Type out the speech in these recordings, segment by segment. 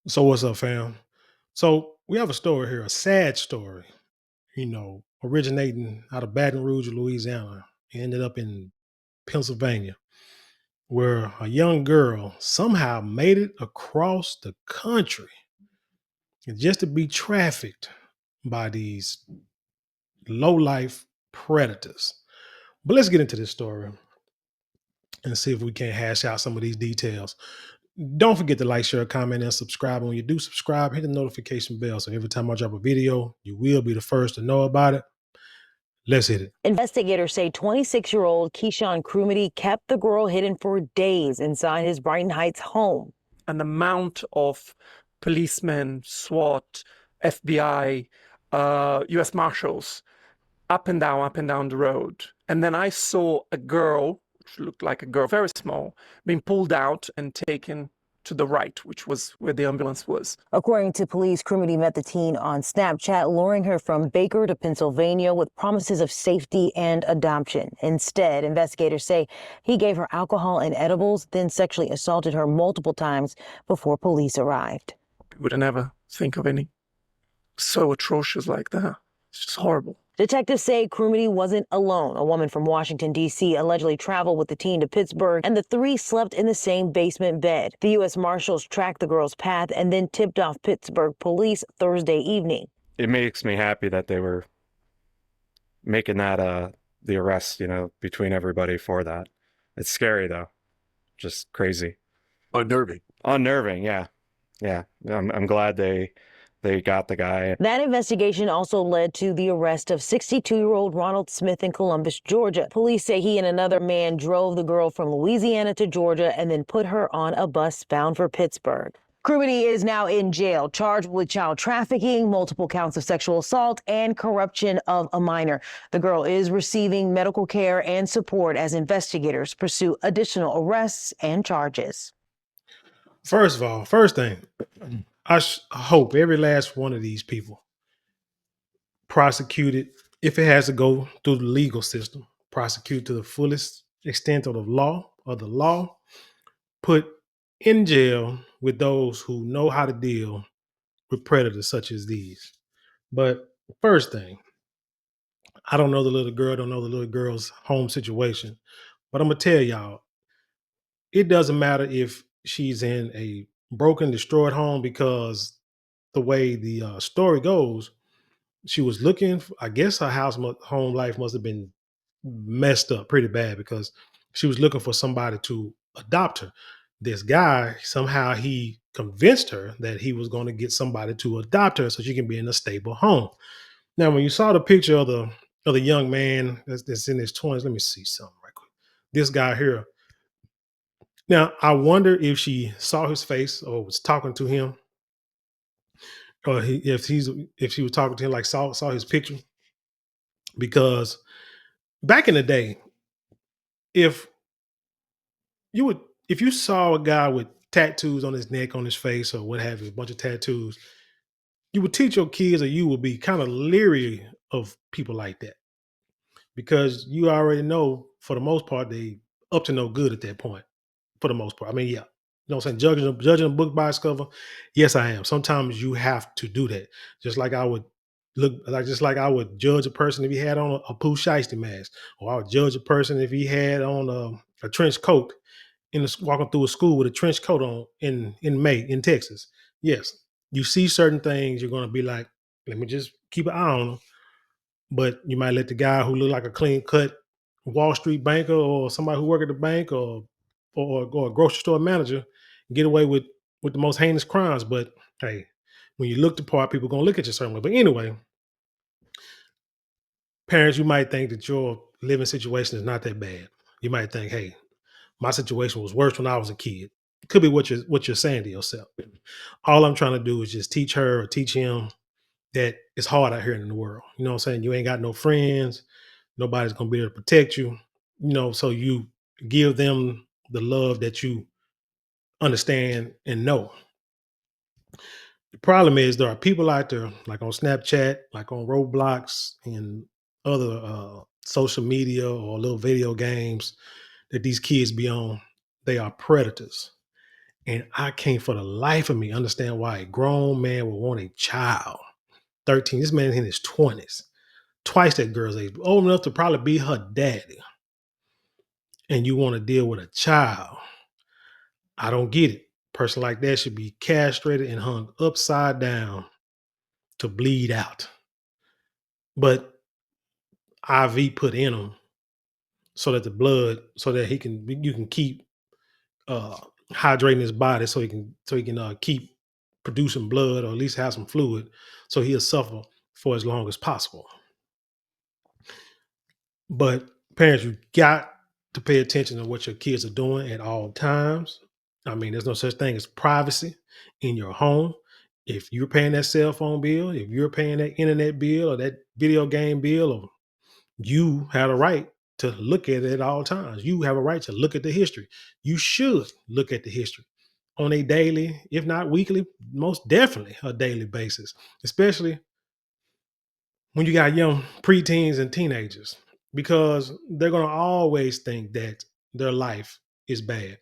So what's up, fam? So we have a story here, a sad story, originating out of Baton Rouge, Louisiana. It ended up in Pennsylvania, where a young girl somehow made it across the country and just to be trafficked by these low life predators. But let's get into this story and see if we can hash out some of these details. Don't forget to like, share, comment, and subscribe. And when you do subscribe, hit the notification bell. So every time I drop a video, you will be the first to know about it. Let's hit it. Investigators say 26-year-old ki-shawn kept the girl hidden for days inside his Brighton Heights home. An amount of policemen, SWAT, FBI, US Marshals, up and down the road. And then I saw a girl, which looked like a girl, very small, being pulled out and taken to the right, which was where the ambulance was. According to police, Crumity met the teen on Snapchat, luring her from Baker to Pennsylvania with promises of safety and adoption. Instead, investigators say he gave her alcohol and edibles, then sexually assaulted her multiple times before police arrived. You would never think of any so atrocious like that. It's just horrible. Detectives say Crumity wasn't alone. A woman from Washington, D.C. allegedly traveled with the teen to Pittsburgh, and the three slept in the same basement bed. The U.S. Marshals tracked the girl's path and then tipped off Pittsburgh police Thursday evening. It makes me happy that they were making that the arrest, between everybody for that. It's scary though. Just crazy. Unnerving, yeah. Yeah. I'm glad they got the guy. That investigation also led to the arrest of 62-year-old Ronald Smith in Columbus, Georgia. Police say he and another man drove the girl from Louisiana to Georgia and then put her on a bus bound for Pittsburgh. Crumity is now in jail, charged with child trafficking, multiple counts of sexual assault, and corruption of a minor. The girl is receiving medical care and support as investigators pursue additional arrests and charges. First of all, first thing, I hope every last one of these people prosecuted, if it has to go through the legal system, prosecute to the fullest extent of the law, put in jail with those who know how to deal with predators such as these. But first thing, I don't know the little girl, don't know the little girl's home situation, but I'm gonna tell y'all, it doesn't matter if she's in a broken, destroyed home, because the way the story goes, she was looking. I guess her home life must have been messed up pretty bad because she was looking for somebody to adopt her. This guy somehow he convinced her that he was going to get somebody to adopt her so she can be in a stable home. Now, when you saw the picture of the young man that's in his 20s, let me see something right quick. This guy here. Now, I wonder if she saw his face or was talking to him, or if she was talking to him, like saw his picture. Because back in the day, if if you saw a guy with tattoos on his neck, on his face, or what have you, a bunch of tattoos, you would teach your kids, or you would be kind of leery of people like that, because you already know for the most part they up to no good at that point. For the most part, I mean, yeah, you know what I'm saying. Judging a book by its cover, yes, I am. Sometimes you have to do that. Just like I would I would judge a person if he had on a Pooh Shiesty mask, or I would judge a person if he had on a trench coat walking through a school with a trench coat on in May in Texas. Yes, you see certain things, you're going to be like, let me just keep an eye on them. But you might let the guy who look like a clean cut Wall Street banker, or somebody who work at the bank, or a grocery store manager get away with the most heinous crimes. But hey, when you look the part, people are going to look at you a certain way. But anyway, parents, you might think that your living situation is not that bad. You might think, hey, my situation was worse when I was a kid. It could be what you're saying to yourself. All I'm trying to do is just teach her or teach him that it's hard out here in the world. You know what I'm saying? You ain't got no friends. Nobody's gonna be able to protect you. So you give them the love that you understand and know. The problem is there are people out there, like on Snapchat, like on Roblox and other social media or little video games that these kids be on. They are predators. And I can't for the life of me understand why a grown man would want a child. 13. This man in his 20s. Twice that girl's age. Old enough to probably be her daddy. And you want to deal with a child. I don't get it. Person like that should be castrated and hung upside down to bleed out. But IV put in him so that the blood, so that you can keep uh hydrating his body, so he can keep producing blood, or at least have some fluid, so he'll suffer for as long as possible. But parents, you got to pay attention to what your kids are doing at all times. I mean, there's no such thing as privacy in your home. If you're paying that cell phone bill, if you're paying that internet bill or that video game bill, or you have a right to look at it at all times. You have a right to look at the history. You should look at the history on a daily, if not weekly, most definitely a daily basis, especially when you got young preteens and teenagers, because they're going to always think that their life is bad.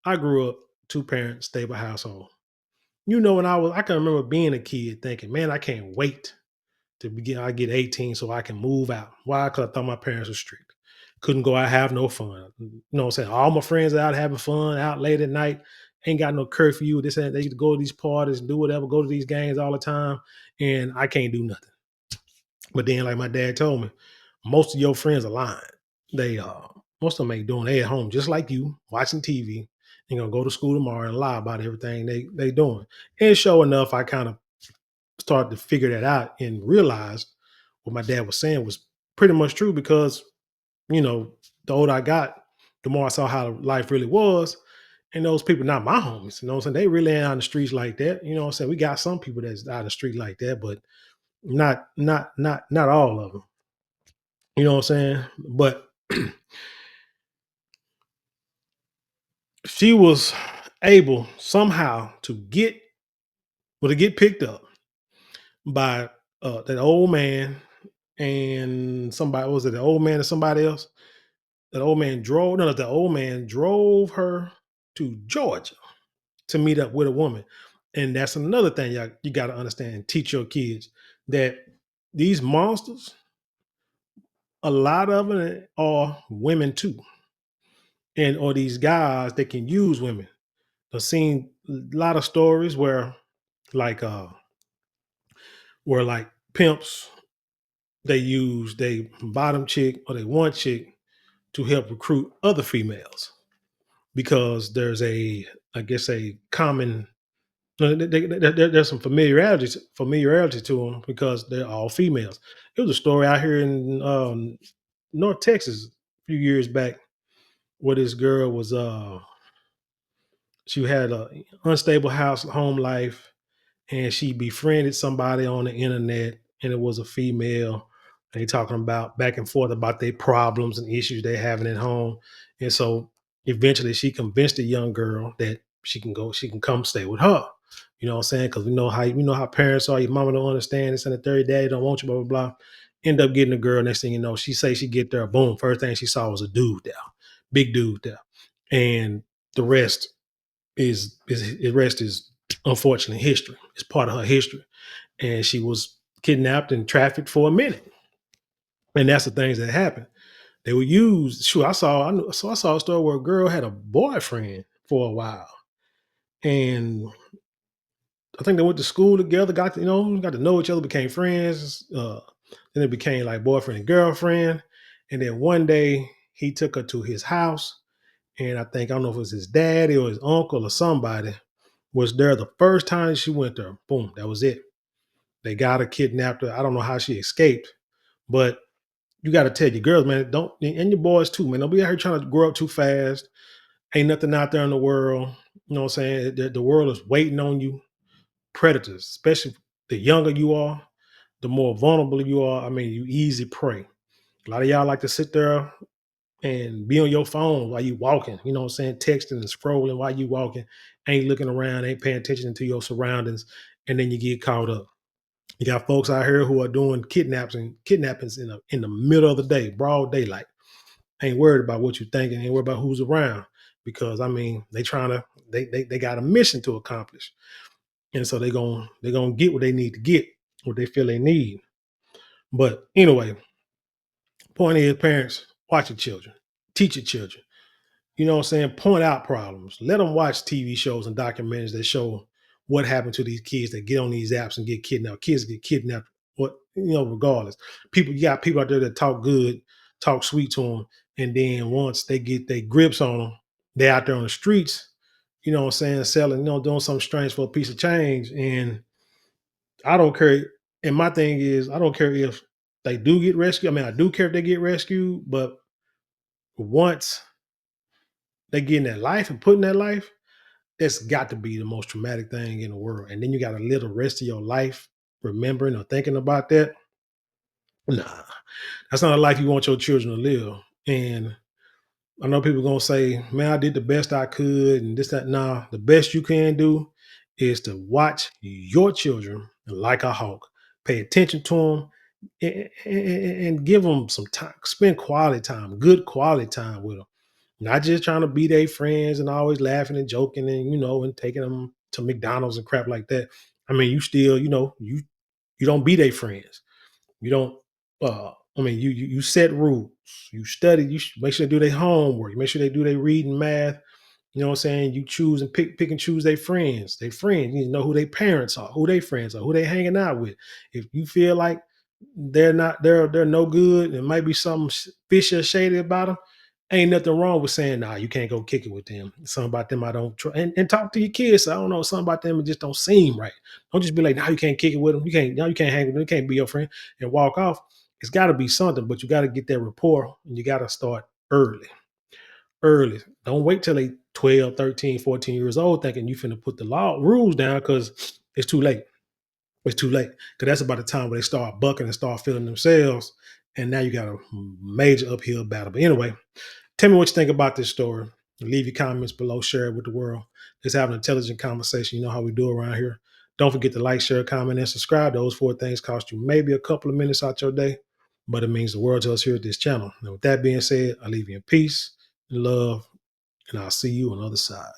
I grew up two-parent stable household. When I can remember being a kid thinking, man, I can't wait I get 18 so I can move out. Why? Because I thought my parents were strict. Couldn't go out, have no fun. You know what I'm saying? All my friends are out having fun, out late at night, ain't got no curfew. This and they used to go to these parties and do whatever, go to these games all the time, and I can't do nothing. But then, like my dad told me, most of your friends are lying. They most of them ain't doing. They at home just like you, watching TV, and gonna go to school tomorrow and lie about everything they doing. And sure enough, I kind of started to figure that out and realized what my dad was saying was pretty much true, because the older I got, the more I saw how life really was. And those people not my homies, you know what I'm saying? They really ain't on the streets like that. You know what I'm saying? We got some people that's out in the street like that, but not all of them. You know what I'm saying? But she was able somehow to get picked up by that old man and somebody. Was it the old man and somebody else? That old man drove. No, the old man drove her to Georgia to meet up with a woman. And that's another thing you got to understand and teach your kids, that these monsters, a lot of them are women too, and or these guys that can use women. I've seen a lot of stories like uh where like pimps, they use they bottom chick or they one chick to help recruit other females, because there's I guess a common, there's some familiarity to them, because they're all females. It was a story out here in North Texas a few years back, where this girl was she had a unstable home life, and she befriended somebody on the internet, and it was a female. They talking about back and forth about their problems and issues they're having at home. And so eventually she convinced the young girl that she can come stay with her. You know what I'm saying? Because we know how parents are. Your mama don't understand this, and the third daddy don't want you, blah, blah, blah. End up getting a girl. Next thing you know, she say she get there, boom. First thing she saw was a dude there, big dude there. And the rest is unfortunately history. It's part of her history. And she was kidnapped and trafficked for a minute. And that's the things that happen. They would use. Sure, I saw a story where a girl had a boyfriend for a while, and I think they went to school together. Got to know each other, became friends. Then it became like boyfriend and girlfriend. And then one day he took her to his house, and I don't know if it was his daddy or his uncle or somebody was there the first time she went there. Boom, that was it. They got her, kidnapped her. I don't know how she escaped, but you got to tell your girls, man, don't, and your boys too, man, don't be out here trying to grow up too fast. Ain't nothing out there in the world. You know what I'm saying? The world is waiting on you. Predators, especially the younger you are, the more vulnerable you are. I mean, you easy prey. A lot of y'all like to sit there and be on your phone while you walking, you know what I'm saying? Texting and scrolling while you walking, ain't looking around, ain't paying attention to your surroundings, and then you get caught up. You got folks out here who are doing kidnappings in the middle of the day, broad daylight. Ain't worried about what you're thinking, ain't worried about who's around, because I mean, they trying to they got a mission to accomplish. And so they're gonna get what they need to get, what they feel they need. But anyway, point is, parents, watch your children, teach your children. You know what I'm saying? Point out problems. Let them watch TV shows and documentaries that show what happened to these kids that get on these apps and get kidnapped. Kids get kidnapped, what, regardless. You got people out there that talk good, talk sweet to them, and then once they get their grips on them, they're out there on the streets, you know what I'm saying, selling, doing something strange for a piece of change. And I don't care. And my thing is, I don't care if they do get rescued. I mean, I do care if they get rescued, but once they get in that life and put in that life, that's got to be the most traumatic thing in the world. And then you got to live the rest of your life remembering or thinking about that. Nah, that's not a life you want your children to live. And I know people gonna say, "Man, I did the best I could," and this, that. Nah, the best you can do is to watch your children like a hawk, pay attention to them, and give them some time, spend quality time, good quality time with them. Not just trying to be their friends and always laughing and joking and and taking them to McDonald's and crap like that. I mean, you still, you don't be their friends. You don't. You set rules. You study. You make sure they do their homework. You make sure they do their reading, math. You know what I'm saying? You choose and pick and choose their friends. Their friends. You need to know who their parents are, who their friends are, who they hanging out with. If you feel like they're no good, and might be something fishy or shady about them, ain't nothing wrong with saying, nah, you can't go kick it with them. Something about them I don't try. And talk to your kids. I don't know, something about them it just don't seem right. Don't just be like, nah, you can't kick it with them. You can't hang with them. You can't be your friend and walk off. It's got to be something, but you got to get that rapport and you got to start early. Early. Don't wait till they 12, 13, 14 years old thinking you finna put the rules down because it's too late. It's too late because that's about the time where they start bucking and start feeling themselves. And now you got a major uphill battle. But anyway, tell me what you think about this story. Leave your comments below, share it with the world. Let's have an intelligent conversation. You know how we do around here. Don't forget to like, share, comment, and subscribe. Those 4 things cost you maybe a couple of minutes out your day, but it means the world to us here at this channel. Now, with that being said, I leave you in peace and love, and I'll see you on the other side.